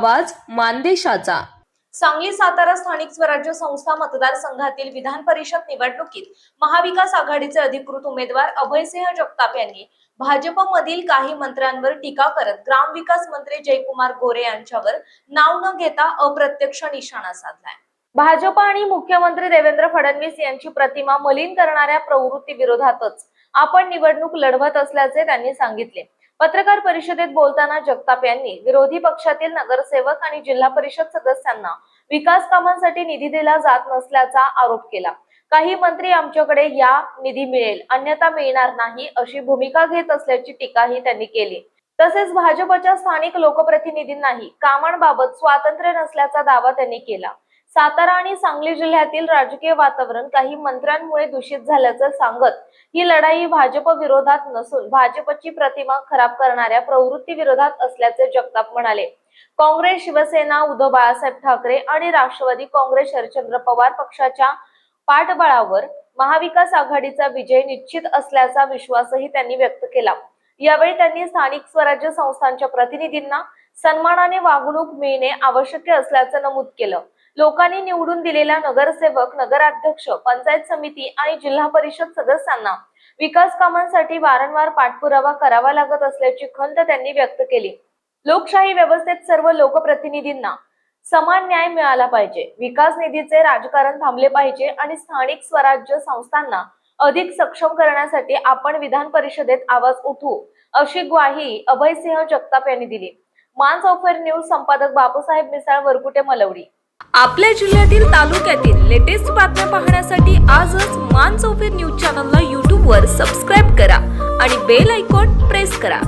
आवाज मानदेशाचा। सांगली सातारा स्थानिक स्वराज्य संस्था मतदारसंघातील विधान परिषद निवडणुकीत महाविकास आघाडीचे अधिकृत उमेदवार अभयसिंह जगताप यांनी भाजपमधील काही मंत्र्यांवर टीका करत ग्रामविकास मंत्री जयकुमार गोरे यांच्यावर नाव न घेता अप्रत्यक्ष निशाणा साधलाय। भाजप आणि मुख्यमंत्री देवेंद्र फडणवीस यांची प्रतिमा मलिन करणाऱ्या प्रवृत्ती विरोधातच आपण निवडणूक लढवत असल्याचे त्यांनी सांगितले। पत्रकार परिषदेत बोलताना जगताप यांनी विरोधी पक्षातील नगरसेवक आणि जिल्हा परिषद सदस्यांना विकास कामांसाठी निधी दिला जात नसल्याचा आरोप केला। काही मंत्री आमच्याकडे या निधी मिळेल अन्यथा मिळणार नाही अशी भूमिका घेत असल्याची टीकाही त्यांनी केली। तसेच भाजपच्या स्थानिक लोकप्रतिनिधींनाही कामांबाबत स्वातंत्र्य नसल्याचा दावा त्यांनी केला। सातारा आणि सांगली जिल्ह्यातील राजकीय वातावरण काही मंत्र्यांमुळे दूषित झाल्याचं सांगत ही लढाई भाजप विरोधात नसून भाजपची प्रतिमा खराब करणाऱ्या प्रवृत्ती विरोधात असल्याचे जगताप म्हणाले। काँग्रेस, शिवसेना, उद्धव बाळासाहेब ठाकरे आणि राष्ट्रवादी काँग्रेस शरदचंद्र पवार पक्षाच्या पाठबळावर महाविकास आघाडीचा विजय निश्चित असल्याचा विश्वासही त्यांनी व्यक्त केला। यावेळी त्यांनी स्थानिक स्वराज्य संस्थांच्या प्रतिनिधींना सन्मानाने वागणूक मिळणे आवश्यक असल्याचं नमूद केलं। लोकांनी निवडून दिलेल्या नगरसेवक, नगराध्यक्ष, पंचायत समिती आणि जिल्हा परिषद सदस्यांना विकास कामांसाठी वारंवार पाठपुरावा करावा लागत असल्याची खंत त्यांनी व्यक्त केली। लोकशाही व्यवस्थेत सर्व लोकप्रतिनिधींना समान न्याय मिळाला पाहिजे, विकास निधीचे राजकारण थांबले पाहिजे आणि स्थानिक स्वराज्य संस्थांना अधिक सक्षम करण्यासाठी आपण विधान परिषदेत आवाज उठवू अशी ग्वाही अभयसिंह जगताप यांनी दिली। मानसौफर न्यूज संपादक बापूसाहेब मिसाळ, वरकुटे, मलवडी। आपल्या जिल्ह्यातील तालुक्यातील लेटेस्ट बातम्या पाहण्यासाठी आजच मानसौफर न्यूज चॅनलला YouTube वर सबस्क्राईब करा आणि बेल आयकॉन प्रेस करा।